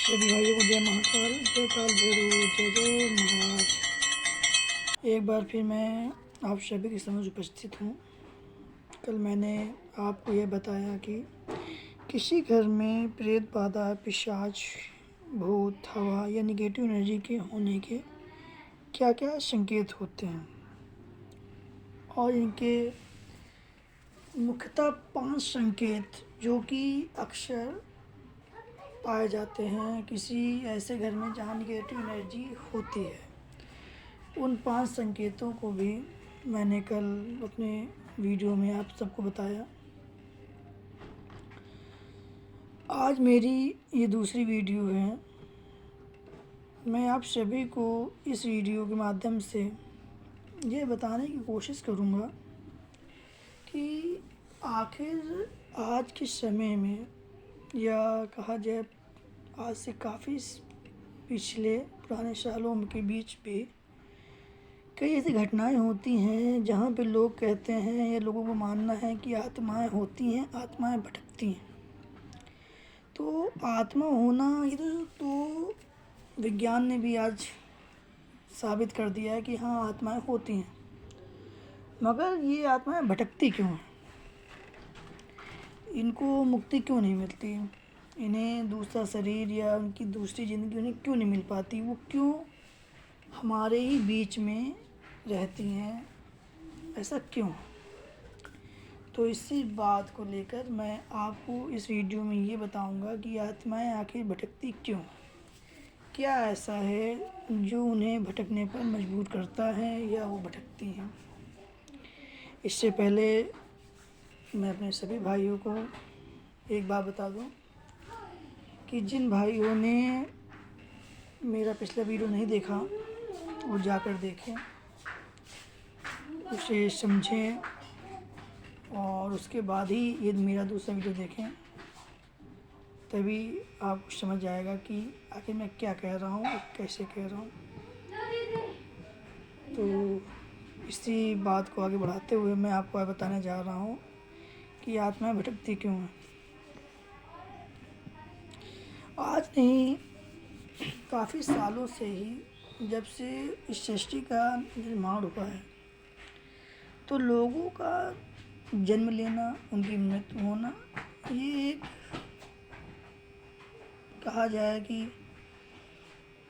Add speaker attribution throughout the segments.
Speaker 1: सभी भाइयों को जय महाकाल, जय काल भैरव, जय जय महाराज। एक बार फिर मैं आप सभी के समझ उपस्थित हूँ। कल मैंने आपको यह बताया कि किसी घर में प्रेत बाधा, पिशाच, भूत, हवा या निगेटिव एनर्जी के होने के क्या क्या संकेत होते हैं, और इनके मुख्यतः 5 संकेत जो कि अक्सर पाए जाते हैं किसी ऐसे घर में जहाँ निगेटिव एनर्जी होती है। उन 5 संकेतों को भी मैंने कल अपने वीडियो में आप सबको बताया। आज मेरी ये दूसरी वीडियो है। मैं आप सभी को इस वीडियो के माध्यम से ये बताने की कोशिश करूँगा कि आखिर आज के समय में, या कहा जाए आज से काफ़ी पिछले पुराने सालों के बीच भी कई ऐसी घटनाएं होती हैं जहाँ पे लोग कहते हैं या लोगों को मानना है कि आत्माएं होती हैं, आत्माएं भटकती हैं। तो आत्मा होना ये तो विज्ञान ने भी आज साबित कर दिया है कि हाँ, आत्माएं होती हैं। मगर ये आत्माएं भटकती क्यों हैं? इनको मुक्ति क्यों नहीं मिलती? इन्हें दूसरा शरीर या उनकी दूसरी ज़िंदगी उन्हें क्यों नहीं मिल पाती? वो क्यों हमारे ही बीच में रहती हैं? ऐसा क्यों? तो इसी बात को लेकर मैं आपको इस वीडियो में ये बताऊंगा कि आत्माएं आखिर भटकती क्यों? क्या ऐसा है जो उन्हें भटकने पर मजबूर करता है या वो भटकती हैं? इससे पहले मैं अपने सभी भाइयों को एक बात बता दूं कि जिन भाइयों ने मेरा पिछला वीडियो नहीं देखा वो जाकर देखें, उसे समझें और उसके बाद ही ये मेरा दूसरा वीडियो देखें। तभी आपको समझ आएगा कि आखिर मैं क्या कह रहा हूँ और कैसे कह रहा हूँ। तो इसी बात को आगे बढ़ाते हुए मैं आपको बताने जा रहा हूँ कि आत्माएं भटकती क्यों हैं। आज नहीं, काफ़ी सालों से ही, जब से इस सृष्टि का निर्माण हुआ है, तो लोगों का जन्म लेना, उनकी मृत्यु होना, ये एक कहा जाए कि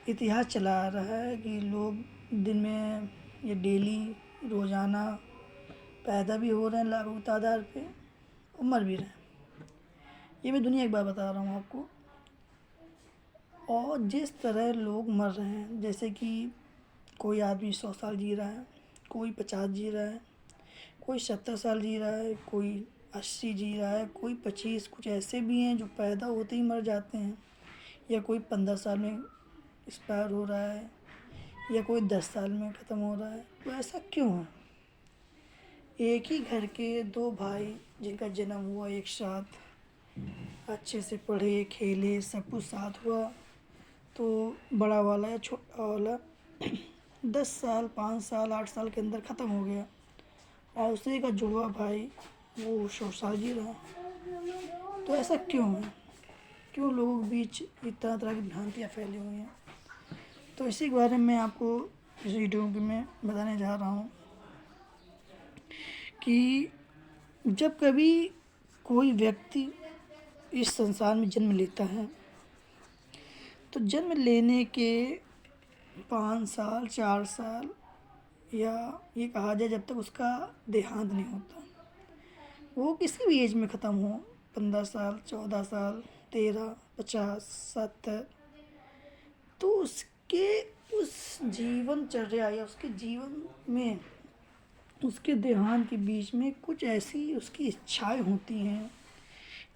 Speaker 1: इतिहास चला आ रहा है कि लोग दिन में या डेली रोज़ाना पैदा भी हो रहे हैं लाखों की तादाद पे, और मर भी रहे हैं। ये मैं दुनिया की बात बता रहा हूँ आपको। और जिस तरह लोग मर रहे हैं, जैसे कि कोई आदमी 100 साल जी रहा है, कोई 50 जी रहा है, कोई 70 साल जी रहा है, कोई 80 जी रहा है, कोई 25, कुछ ऐसे भी हैं जो पैदा होते ही मर जाते हैं, या कोई 15 साल में एक्सपायर हो रहा है, या कोई 10 साल में ख़त्म हो रहा है। तो ऐसा क्यों है? एक ही घर के 2 भाई जिनका जन्म हुआ एक साथ, अच्छे से पढ़े खेले, सब कुछ साथ हुआ, तो बड़ा वाला या छोटा वाला 10 साल, 5 साल, 8 साल के अंदर ख़त्म हो गया, और उसी का जुड़वा भाई वो 100 साल जी रहा है। तो ऐसा क्यों है? क्यों लोगों के बीच इस तरह तरह की भ्रांतियाँ फैली हुई हैं? तो इसी के बारे में आपको इस वीडियो में बताने जा रहा हूँ कि जब कभी कोई व्यक्ति इस संसार में जन्म लेता है, तो जन्म लेने के 5 साल, 4 साल, या ये कहा जाए जब तक उसका देहांत नहीं होता, वो किसी भी एज में ख़त्म हो, 15 साल, 14 साल, 13, 50, 70, तो उसके उस जीवनचर्या या उसके जीवन में, उसके देहांत के बीच में कुछ ऐसी उसकी इच्छाएं होती हैं,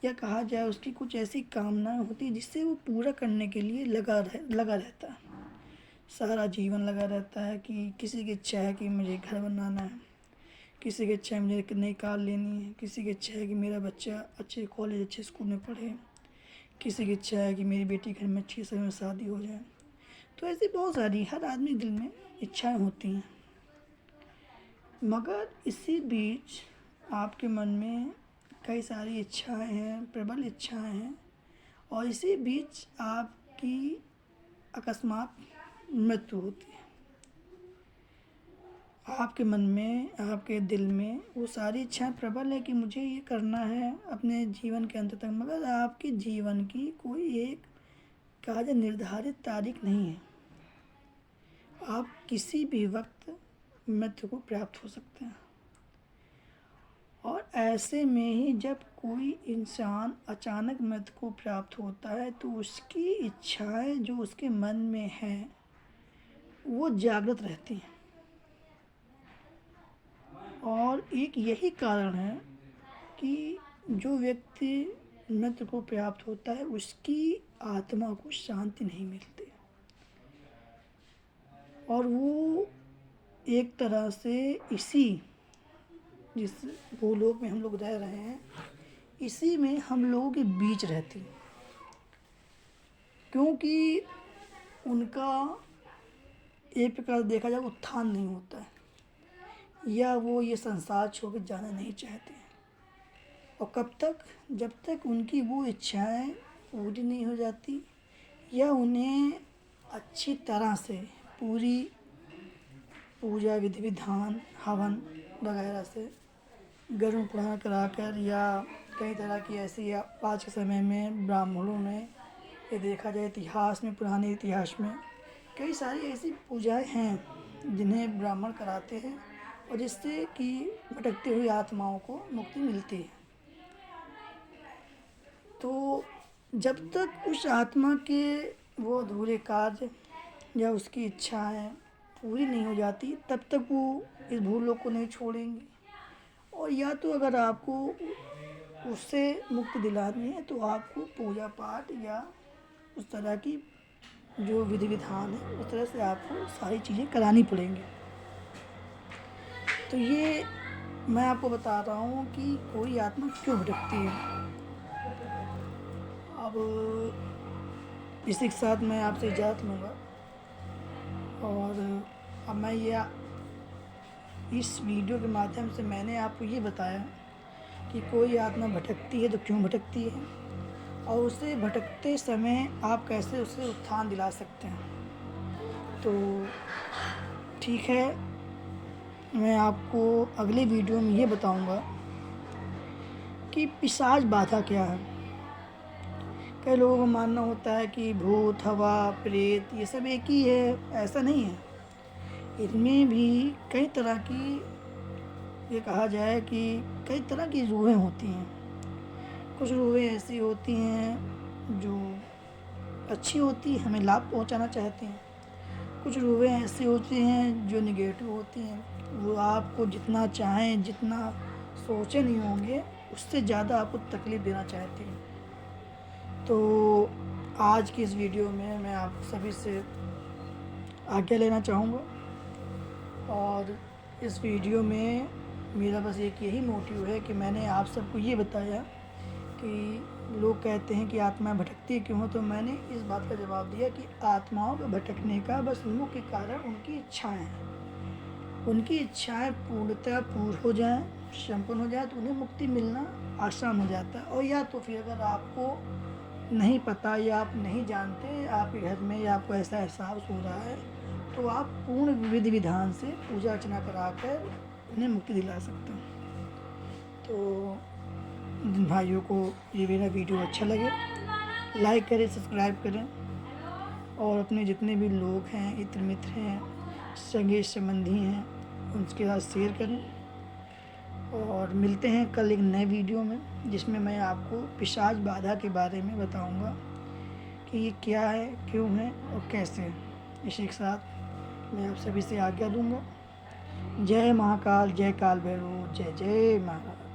Speaker 1: या कहा जाए उसकी कुछ ऐसी कामनाएं होती हैं जिससे वो पूरा करने के लिए लगा रहता है। सारा जीवन लगा रहता है कि किसी की इच्छा है कि मुझे घर बनाना है, किसी की इच्छा है मुझे एक नई कार लेनी है, किसी की इच्छा है कि मेरा बच्चा अच्छे कॉलेज, अच्छे स्कूल में पढ़े, किसी की इच्छा है कि मेरी बेटी घर में अच्छी समय में शादी हो जाए। तो ऐसी बहुत सारी हर आदमी दिल में इच्छाएं होती हैं। मगर इसी बीच आपके मन में कई सारी इच्छाएं हैं, प्रबल इच्छाएं हैं, और इसी बीच आप कि अकस्मात मृत्यु होती है। आपके मन में, आपके दिल में वो सारी इच्छाएं प्रबल है कि मुझे ये करना है अपने जीवन के अंत तक, मगर आपके जीवन की कोई एक कहा जाए निर्धारित तारीख नहीं है। आप किसी भी वक्त मृत्यु को प्राप्त हो सकते हैं। और ऐसे में ही जब कोई इंसान अचानक मृत्यु को प्राप्त होता है तो उसकी इच्छाएं जो उसके मन में हैं वो जागृत रहती हैं। और एक यही कारण है कि जो व्यक्ति मृत्यु को प्राप्त होता है उसकी आत्मा को शांति नहीं मिलती और वो एक तरह से इसी जिस भूलोक में हम लोग रह रहे हैं इसी में हम लोगों के बीच रहती है, क्योंकि उनका एक प्रकार देखा जाए उत्थान नहीं होता है या वो ये संसार छोड़ के जाना नहीं चाहते हैं। और कब तक? जब तक उनकी वो इच्छाएं पूरी नहीं हो जाती या उन्हें अच्छी तरह से पूरी पूजा विधि विधान हवन वगैरह से गर्म पुराण कराकर या कई तरह की ऐसी आज के समय में ब्राह्मणों में ये देखा जाए इतिहास में, पुराने इतिहास में कई सारी ऐसी पूजाएं हैं जिन्हें ब्राह्मण कराते हैं और जिससे कि भटकती हुई आत्माओं को मुक्ति मिलती है। तो जब तक उस आत्मा के वो अधूरे कार्य या उसकी इच्छाएं पूरी नहीं हो जाती तब तक वो इस भूलोक को नहीं छोड़ेंगी। और या तो अगर आपको उससे मुक्ति दिलानी है तो आपको पूजा पाठ या उस तरह की जो विधि विधान है उस तरह से आपको सारी चीज़ें करानी पड़ेंगी। तो ये मैं आपको बता रहा हूँ कि कोई आत्मा क्यों भटकती है। अब इसी के साथ मैं आपसे इजाज़त लूँगा और अब मैं ये इस वीडियो के माध्यम से मैंने आपको ये बताया कि कोई आत्मा भटकती है तो क्यों भटकती है और उसे भटकते समय आप कैसे उसे उत्थान दिला सकते हैं। तो ठीक है, मैं आपको अगले वीडियो में ये बताऊंगा कि पिशाच बाधा क्या है। कई लोगों का मानना होता है कि भूत, हवा, प्रेत ये सब एक ही है, ऐसा नहीं है। इनमें भी कई तरह की ये कहा जाए कि कई तरह की रूहें होती हैं। कुछ रूहें ऐसी होती हैं जो अच्छी होती हैं, हमें लाभ पहुंचाना चाहती हैं। कुछ रूहें ऐसी होती हैं जो निगेटिव होती हैं, वो आपको जितना चाहें, जितना सोचे नहीं होंगे उससे ज़्यादा आपको तकलीफ़ देना चाहती हैं। तो आज की इस वीडियो में मैं आप सभी से आज्ञा लेना चाहूँगा और इस वीडियो में मेरा बस एक यही मोटिव है कि मैंने आप सबको ये बताया कि लोग कहते हैं कि आत्माएं भटकती क्यों हो, तो मैंने इस बात का जवाब दिया कि आत्माओं के भटकने का बस मुख्य कारण उनकी इच्छाएं हैं। उनकी इच्छाएं पूर्णतः पूर्ण हो जाएं, संपन्न हो जाए तो उन्हें मुक्ति मिलना आसान हो जाता है। और या तो फिर अगर आपको नहीं पता या आप नहीं जानते, आपके घर में या आपको ऐसा एहसास हो रहा है तो आप पूर्ण विधि विधान से पूजा अर्चना कराकर उन्हें मुक्ति दिला सकते हैं। तो जिन भाइयों को ये मेरा वीडियो अच्छा लगे लाइक करें, सब्सक्राइब करें और अपने जितने भी लोग हैं, इत्र मित्र हैं, संगी संबंधी हैं उनके साथ शेयर करें। और मिलते हैं कल एक नए वीडियो में जिसमें मैं आपको पिशाच बाधा के बारे में बताऊंगा कि ये क्या है, क्यों है और कैसे है। इसी के साथ मैं आप सभी से आज्ञा लूँगा। जय महाकाल, जय काल भैरव, जय जय महाकाल।